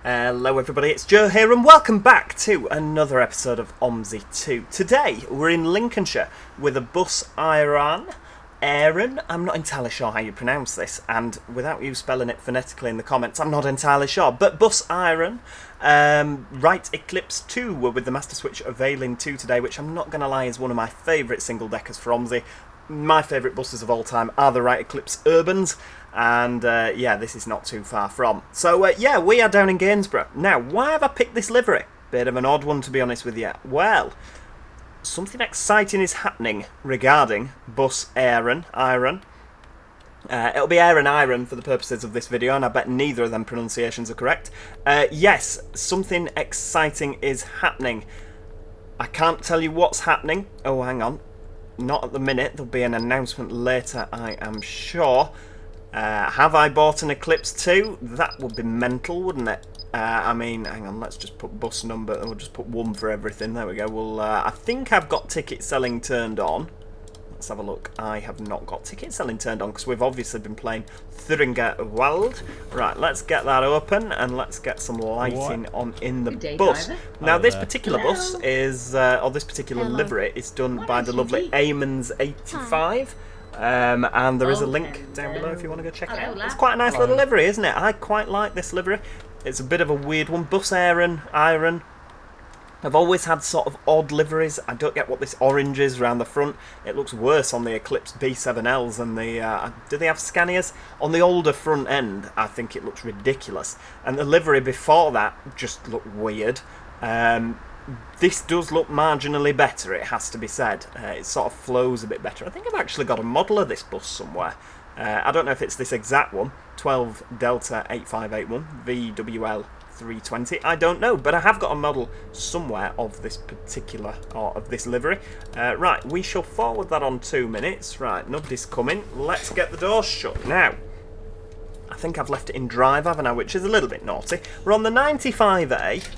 Hello everybody, it's Joe here and welcome back to another episode of OMSI 2. Today we're in Lincolnshire with a Bus Eireann. I'm not entirely sure how you pronounce this, and without you spelling it phonetically in the comments, I'm not entirely sure. But Bus Eireann, Right Eclipse 2, we're with the Master Switch Availing 2 today, which I'm not going to lie is one of my favourite single deckers for OMSI. My favourite buses of all time are the Right Eclipse Urbans, and yeah, this is not too far from. So yeah, we are down in Gainsborough. Now, why have I picked this livery? Bit of an odd one, to be honest with you. Well, something exciting is happening regarding Bus Eireann. It'll be Eireann for the purposes of this video, and I bet neither of them pronunciations are correct. Yes, something exciting is happening. I can't tell you what's happening. Oh, hang on. Not at the minute. There'll be an announcement later, I am sure. Have I bought an Eclipse 2? That would be mental, wouldn't it? I mean, hang on, let's just put bus number, we'll just put 1 for everything. There we go. Well, I think I've got ticket selling turned on. Let's have a look. I have not got ticket selling turned on because we've obviously been playing Thuringia Wild. Right, let's get that open and let's get some lighting on in the bus. Driver. Now, this particular bus is, or this particular livery is done by the lovely Amons 85. And there is a link down below if you want to go check it out. It's quite a nice little livery, isn't it? I quite like this livery. It's a bit of a weird one. Bus Eireann. I've always had sort of odd liveries. I don't get what this orange is around the front. It looks worse on the Eclipse B7Ls than the... do they have Scanias? On the older front end, I think it looks ridiculous. And the livery before that just looked weird. This does look marginally better, it has to be said. It sort of flows a bit better. I think I've actually got a model of this bus somewhere. I don't know if it's this exact one. 12 Delta 8581 VWL 320. I don't know, but I have got a model somewhere of this particular, or of this livery. Right, we shall forward that on 2 minutes. Right, nobody's coming. Let's get the doors shut. Now, I think I've left it in drive, haven't I? Which is a little bit naughty. We're on the 95A.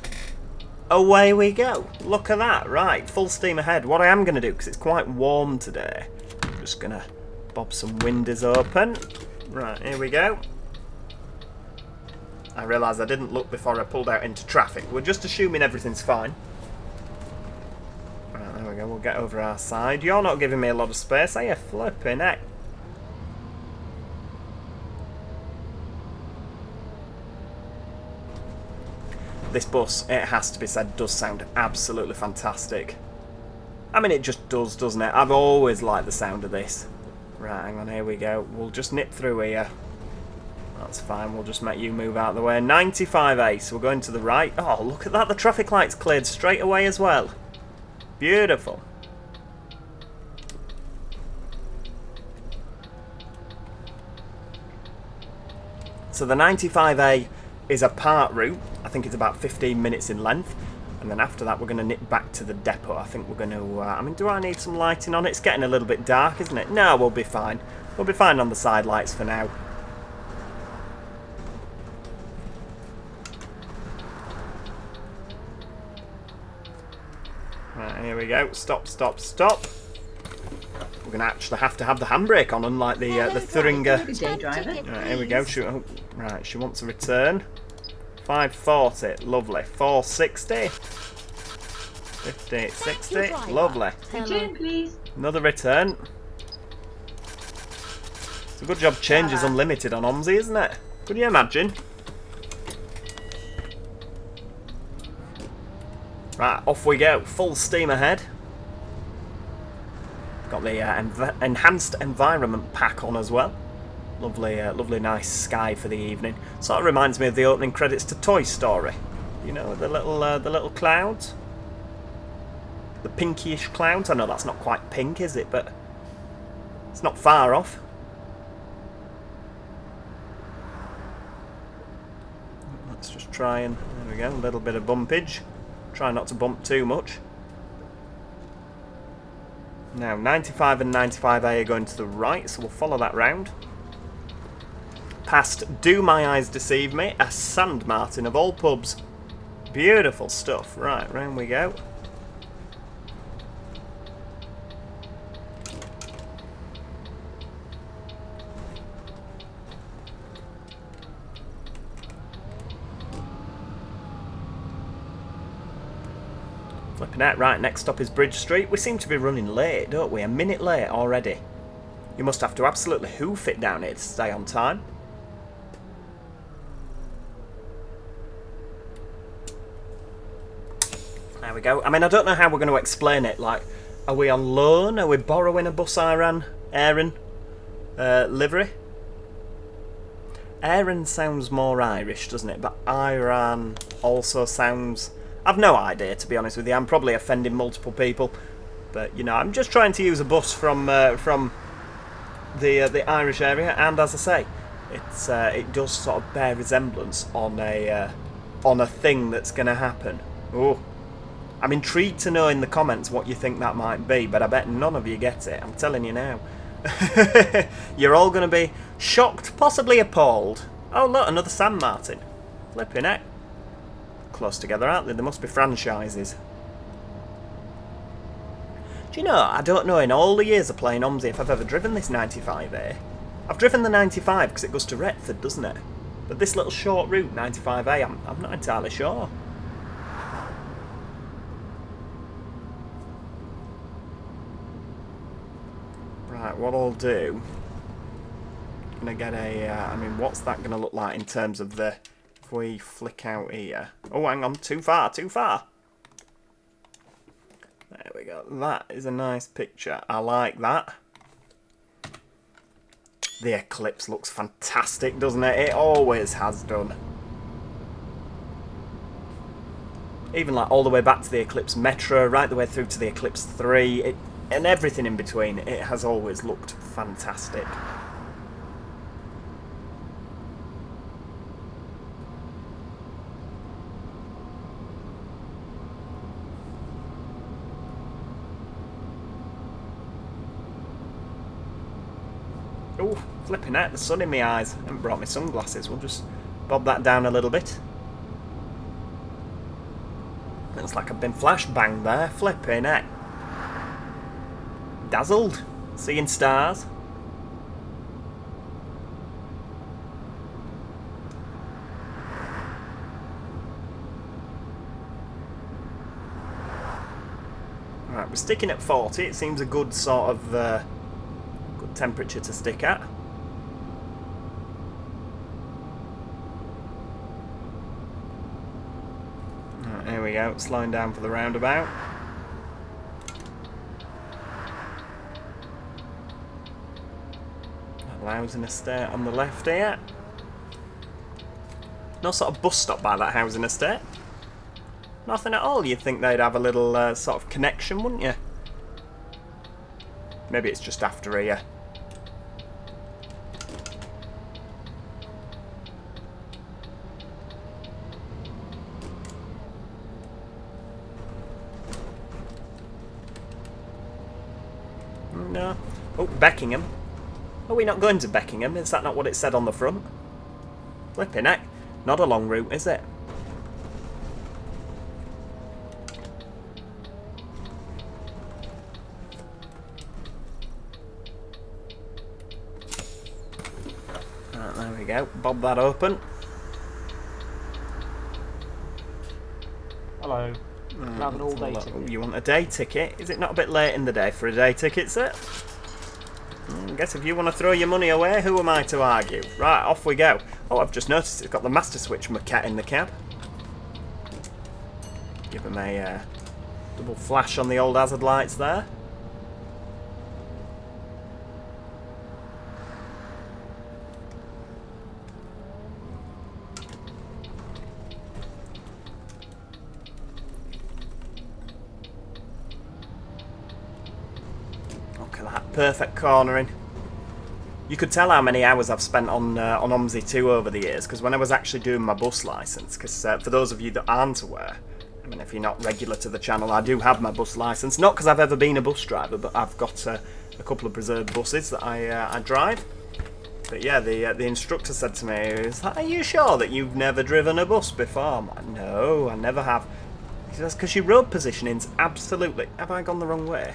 Away we go. Look at that. Right, full steam ahead. What I am going to do, because it's quite warm today, I'm just going to bob some windows open. Right, here we go. I realised I didn't look before I pulled out into traffic. We're just assuming everything's fine. Right, there we go. We'll get over our side. You're not giving me a lot of space, are you? Flipping heck. This bus, it has to be said, does sound absolutely fantastic. I mean, it just does, doesn't it? I've always liked the sound of this. Right, hang on, here we go. We'll just nip through here. That's fine, we'll just make you move out of the way. 95A, so we're going to the right. Oh, look at that, the traffic light's cleared straight away as well. Beautiful. So the 95A is a part route. I think it's about 15 minutes in length. And then after that, we're going to nip back to the depot. I think we're going to... I mean, do I need some lighting on it? It's getting a little bit dark, isn't it? No, we'll be fine. We'll be fine on the side lights for now. Right, here we go. Stop, stop, stop. We're going to actually have to have the handbrake on, unlike the Thuringia. Good day, driver. Right, here we go. Right, she wants a return. 540, lovely. 460. 50, 60, lovely. Return, please. Another return. It's a good job change is unlimited on OMSI, isn't it? Could you imagine? Right, off we go. Full steam ahead. Got the enhanced environment pack on as well. Lovely, lovely, nice sky for the evening. Sort of reminds me of the opening credits to Toy Story. You know, the little clouds, the pinkyish clouds. I know that's not quite pink, is it? But it's not far off. Let's just try and there we go. A little bit of bumpage. Try not to bump too much. Now, 95 and 95A are going to the right, so we'll follow that round. Past Do My Eyes Deceive Me, a Sand Martin of all pubs. Beautiful stuff. Right, round we go. Flipping out. Right, next stop is Bridge Street. We seem to be running late, don't we? A minute late already. You must have to absolutely hoof it down here to stay on time. There we go. I mean, I don't know how we're going to explain it. Like, are we on loan? Are we borrowing a Bus Eireann livery? Eireann sounds more Irish, doesn't it? But Eireann also sounds... I've no idea, to be honest with you. I'm probably offending multiple people. But, you know, I'm just trying to use a bus from the Irish area. And, as I say, it does sort of bear resemblance on a thing that's going to happen. Oh, I'm intrigued to know in the comments what you think that might be. But I bet none of you get it. I'm telling you now. You're all going to be shocked, possibly appalled. Oh look, another San Martin. Flipping heck. Close together, aren't they? There must be franchises. Do you know, I don't know in all the years of playing OMSI if I've ever driven this 95A. I've driven the 95 because it goes to Retford, doesn't it? But this little short route, 95A, I'm not entirely sure. Right, what I'll do... I'm going to get a... I mean, what's that going to look like in terms of the... If we flick out here... Oh, hang on, too far, too far! There we go. That is a nice picture. I like that. The Eclipse looks fantastic, doesn't it? It always has done. Even like all the way back to the Eclipse Metro, right the way through to the Eclipse 3, and everything in between, it has always looked fantastic. Oh, flipping out, the sun in my eyes. I haven't brought my sunglasses. We'll just bob that down a little bit. Looks like I've been flashbanged there. Flipping out. Dazzled. Seeing stars. Alright, we're sticking at 40. It seems a good sort of... good temperature to stick at. Right, here we go, slowing down for the roundabout. Housing estate on the left here. No sort of bus stop by that housing estate. Nothing at all. You'd think they'd have a little sort of connection, wouldn't you? Maybe it's just after here. No. Oh, Beckingham. Are we not going to Beckingham? Is that not what it said on the front? Flipping heck. Not a long route, is it? Right, there we go. Bob that open. Hello. Can I have an all-day ticket? You want a day ticket? Is it not a bit late in the day for a day ticket, sir? I guess if you want to throw your money away, who am I to argue? Right, off we go. Oh, I've just noticed it's got the master switch maquette in the cab. Give him a double flash on the old hazard lights there. Look at that, perfect cornering. You could tell how many hours I've spent on OMSI 2 over the years, because when I was actually doing my bus licence, because for those of you that aren't aware, I mean, if you're not regular to the channel, I do have my bus licence, not because I've ever been a bus driver, but I've got a couple of reserved buses that I drive. But yeah, the instructor said to me, "Are you sure that you've never driven a bus before?" I'm like, "No, I never have." He says, "Because your road positioning's absolutely..." Have I gone the wrong way?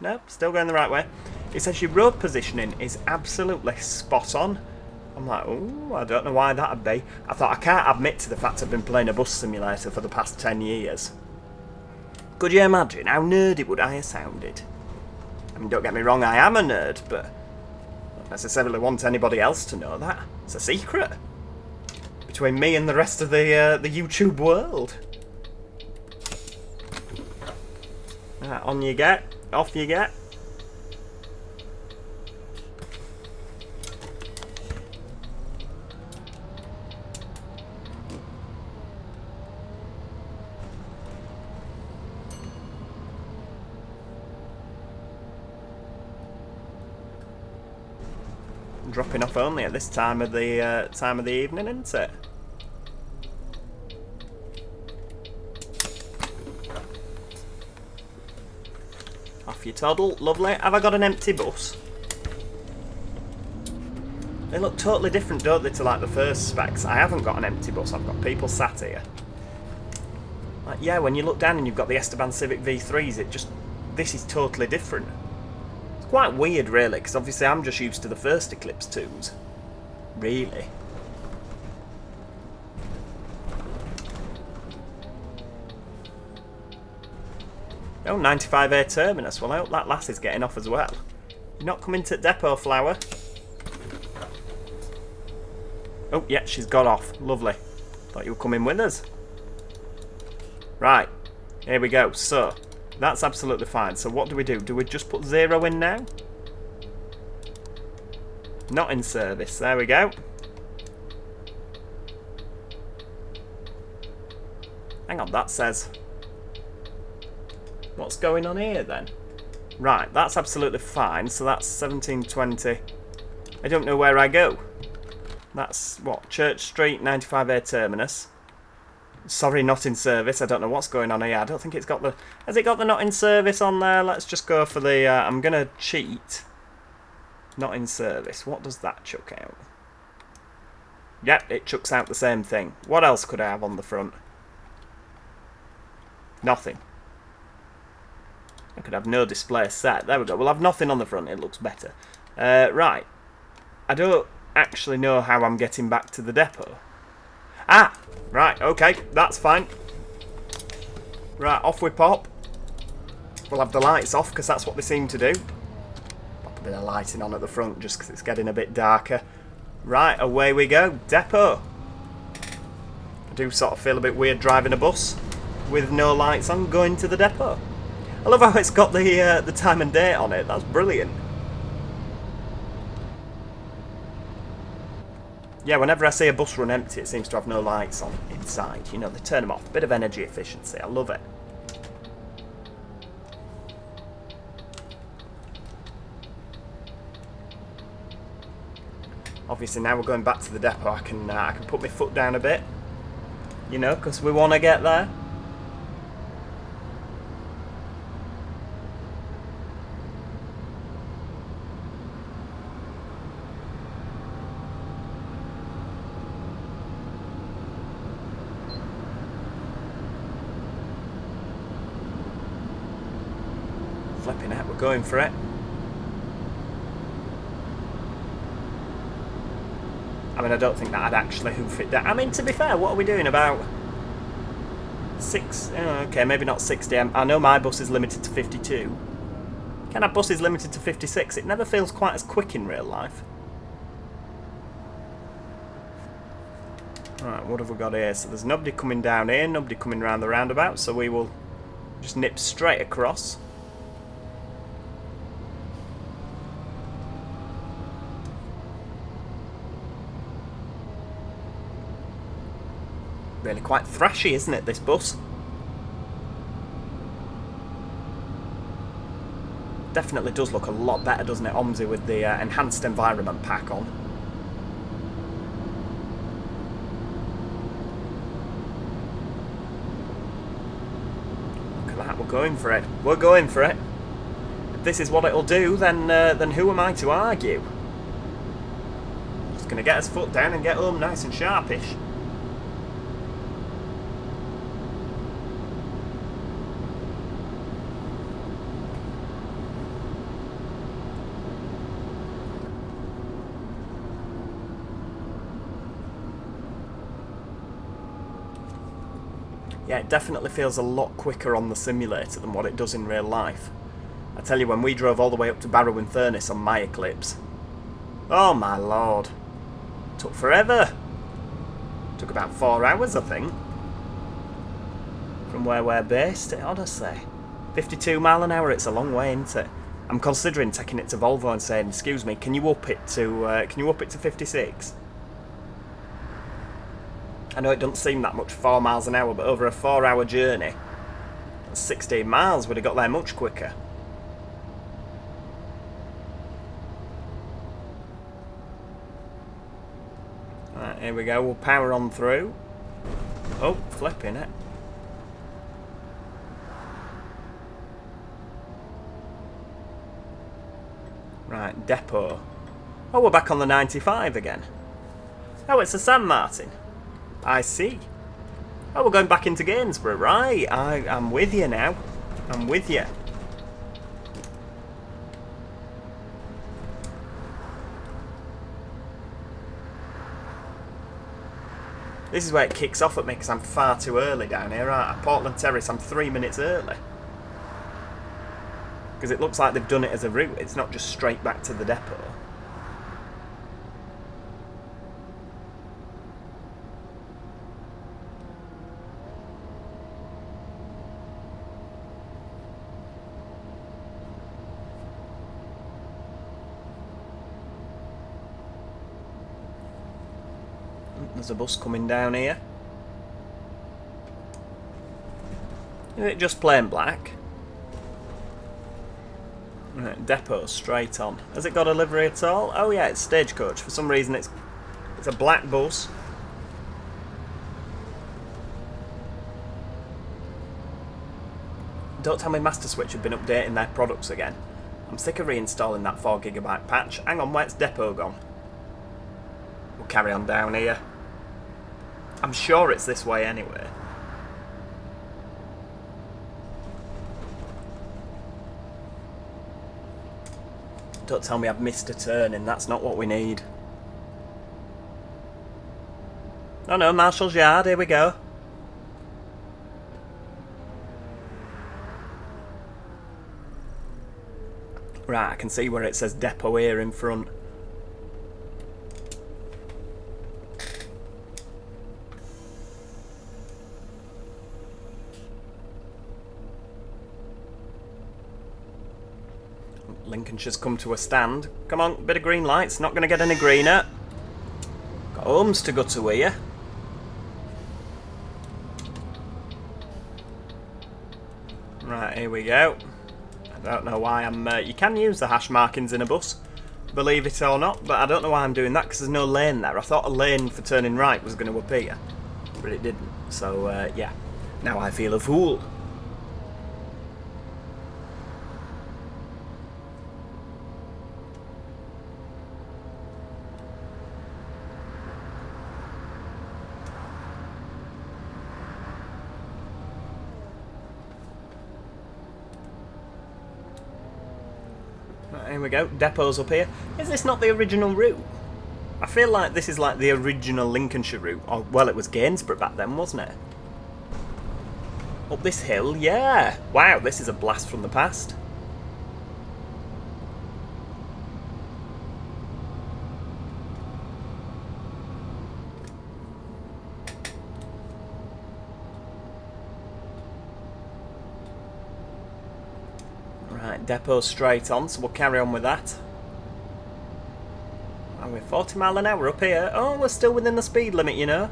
Nope, still going the right way. It says your road positioning is absolutely spot on. I'm like, oh, I don't know why that'd be. I thought, I can't admit to the fact I've been playing a bus simulator for the past 10 years. Could you imagine how nerdy would I have sounded? I mean, don't get me wrong, I am a nerd, but I don't necessarily want anybody else to know that. It's a secret between me and the rest of the YouTube world. Right, on you get, off you get. Dropping off only at this time of the evening, isn't it? Off you toddle, lovely. Have I got an empty bus? They look totally different, don't they, to like the first specs? I haven't got an empty bus. I've got people sat here. Like, yeah, when you look down and you've got the Esteban Civic V3s, this is totally different. Quite weird, really, because obviously I'm just used to the first Eclipse 2s. Really. Oh, 95A terminus. Well, I hope that lass is getting off as well. You're not coming to depot, Flower. Oh, yeah, she's got off. Lovely. Thought you were coming with us. Right. Here we go. So, that's absolutely fine. So what do we do? Do we just put 0 in now? Not in service. There we go. Hang on, that says... What's going on here then? Right, that's absolutely fine. So that's 1720. I don't know where I go. That's, what, Church Street, 95A terminus. Sorry, not in service. I don't know what's going on here. I don't think it's got the... Has it got the not in service on there? Let's just go for the... I'm going to cheat. Not in service. What does that chuck out? Yep, it chucks out the same thing. What else could I have on the front? Nothing. I could have no display set. There we go. We'll have nothing on the front. It looks better. Right. I don't actually know how I'm getting back to the depot. Ah! Right, okay. That's fine. Right, off we pop. We'll have the lights off because that's what they seem to do. Pop a bit of lighting on at the front just because it's getting a bit darker. Right, away we go. Depot. I do sort of feel a bit weird driving a bus with no lights on going to the depot. I love how it's got the time and date on it. That's brilliant. Yeah, whenever I see a bus run empty, it seems to have no lights on inside. You know, they turn them off. Bit of energy efficiency. I love it. Obviously, now we're going back to the depot. I can put my foot down a bit. You know, because we want to get there. Flipping out, we're going for it. I mean, I don't think that'd actually hoof it down. I mean, to be fair, what are we doing? About 6... Oh, okay, maybe not 60. I know my bus is limited to 52. Can our bus is limited to 56? It never feels quite as quick in real life. Right, what have we got here? So there's nobody coming down here, nobody coming round the roundabout, so we will just nip straight across. Really quite thrashy, isn't it, this bus? Definitely does look a lot better, doesn't it, OMSI, with the enhanced environment pack on. Look at that, we're going for it. We're going for it. If this is what it'll do, then who am I to argue? Just going to get his foot down and get home nice and sharpish. Yeah, it definitely feels a lot quicker on the simulator than what it does in real life. I tell you, when we drove all the way up to Barrow-in-Furness on my Eclipse, oh my lord, took forever. Took about 4 hours, I think, from where we're based. Honestly, 52 mile an hour. It's a long way, isn't it? I'm considering taking it to Volvo and saying, "Excuse me, can you up it to 56?" I know it doesn't seem that much, 4 miles an hour, but over a 4-hour journey, that's 16 miles. Would have got there much quicker. Right, here we go. We'll power on through. Oh, flipping it. Right, depot. Oh, we're back on the 95 again. Oh, it's a San Martin. I see. Oh, we're going back into Gainsborough. Right, I'm with you now. I'm with you. This is where it kicks off at me because I'm far too early down here. Right, at Portland Terrace, I'm 3 minutes early. Because it looks like they've done it as a route. It's not just straight back to the depot. There's a bus coming down here. Is it just plain black? Right, depot straight on. Has it got a livery at all? Oh yeah, it's Stagecoach. For some reason it's a black bus. Don't tell me Master Switch have been updating their products again. I'm sick of reinstalling that 4GB patch. Hang on, where's depot gone? We'll carry on down here. I'm sure it's this way anyway. Don't tell me I've missed a turning, that's not what we need. Oh no, Marshall's Yard, here we go. Right, I can see where it says depot here in front. Lincolnshire's come to a stand. Come on, bit of green lights, not going to get any greener. Got homes to go to here. Right, here we go. I don't know why I'm... you can use the hash markings in a bus, believe it or not, but I don't know why I'm doing that because there's no lane there. I thought a lane for turning right was going to appear, but it didn't. So, yeah. Now I feel a fool. Here we go, depot's up here. Is this not the original route? I feel like this is like the original Lincolnshire route. Or, well, it was Gainsborough back then, wasn't it? Up this hill, yeah. Wow, this is a blast from the past. Right, depot straight on, so we'll carry on with that. Oh, we're 40 mile an hour up here. Oh, we're still within the speed limit, you know.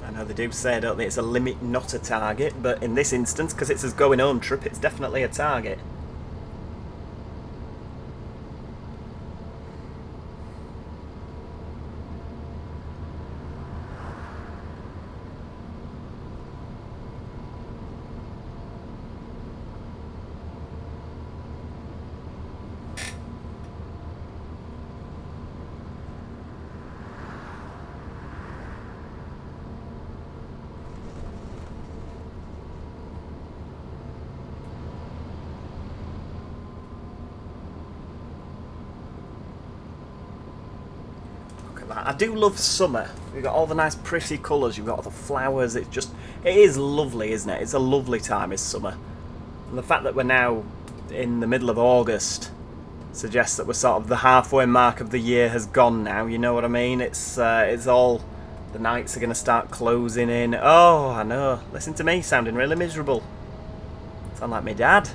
I know they do say, don't they, it's a limit, not a target, but in this instance, because it's a going home trip, it's definitely a target. at that. I do love summer. You've got all the nice pretty colours, you've got all the flowers, it is lovely, isn't it? It's a lovely time, is summer. And the fact that we're now in the middle of August suggests that we're sort of the halfway mark of the year has gone now, you know what I mean? It's all, the nights are going to start closing in. Oh, I know. Listen to me sounding really miserable. Sound like my dad.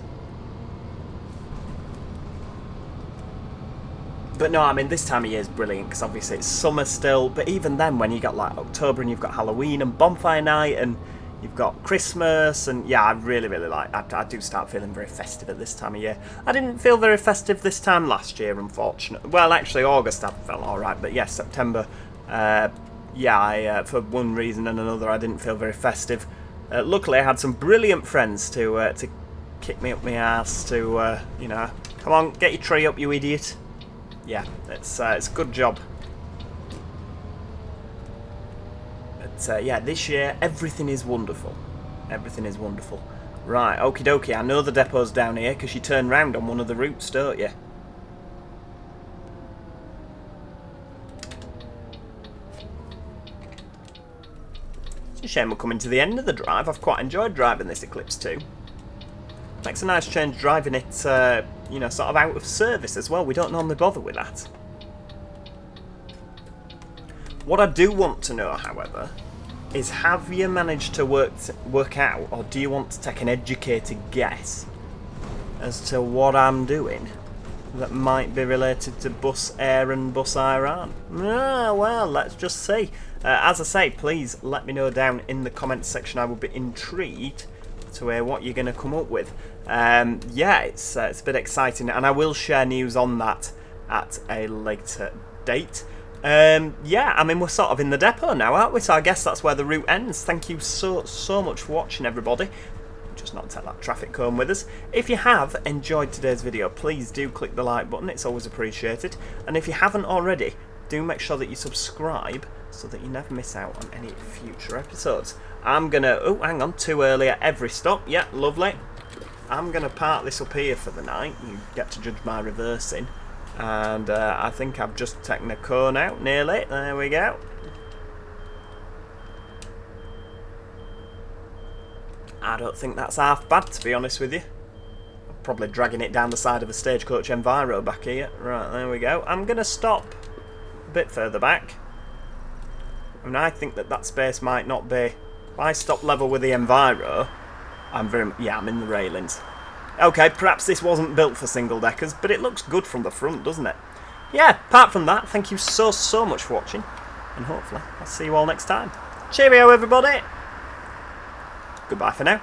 But no, I mean, this time of year is brilliant because obviously it's summer still. But even then, when you got like October and you've got Halloween and Bonfire Night and you've got Christmas, and yeah, I really, really like. I do start feeling very festive at this time of year. I didn't feel very festive this time last year, unfortunately. Well, actually, August I felt all right, but yeah, September, for one reason and another, I didn't feel very festive. Luckily, I had some brilliant friends to kick me up my ass. Come on, get your tree up, you idiot. Yeah, it's a good job. But yeah, this year everything is wonderful. Everything is wonderful. Right, okie dokie. I know the depot's down here because you turn round on one of the routes, don't you? It's a shame we're coming to the end of the drive. I've quite enjoyed driving this Eclipse 2. Makes a nice change driving it, sort of out of service as well. We don't normally bother with that. What I do want to know, however, is have you managed to work out, or do you want to take an educated guess as to what I'm doing that might be related to Bus Eireann, Bus Eireann? Ah, well, let's just see. As I say, please let me know down in the comments section. I would be intrigued to hear what you're going to come up with. Yeah, it's a bit exciting, and I will share news on that at a later date. Yeah, I mean, we're sort of in the depot now, aren't we? So I guess that's where the route ends. Thank you so much for watching, everybody. Just not take that traffic cone with us. If you have enjoyed today's video, please do click the like button. It's always appreciated. And if you haven't already, do make sure that you subscribe so that you never miss out on any future episodes. I'm gonna... Oh, hang on. Too early at every stop. Yeah, lovely. I'm gonna park this up here for the night. You get to judge my reversing. And I think I've just taken a cone out, nearly. There we go. I don't think that's half bad, to be honest with you. I'm probably dragging it down the side of a Stagecoach Enviro back here. Right, there we go. I'm going to stop a bit further back. I mean, I think that space might not be... If I stop level with the Enviro, I'm in the railings. Okay, perhaps this wasn't built for single deckers, but it looks good from the front, doesn't it? Yeah, apart from that, thank you so much for watching, and hopefully I'll see you all next time. Cheerio, everybody! Goodbye for now.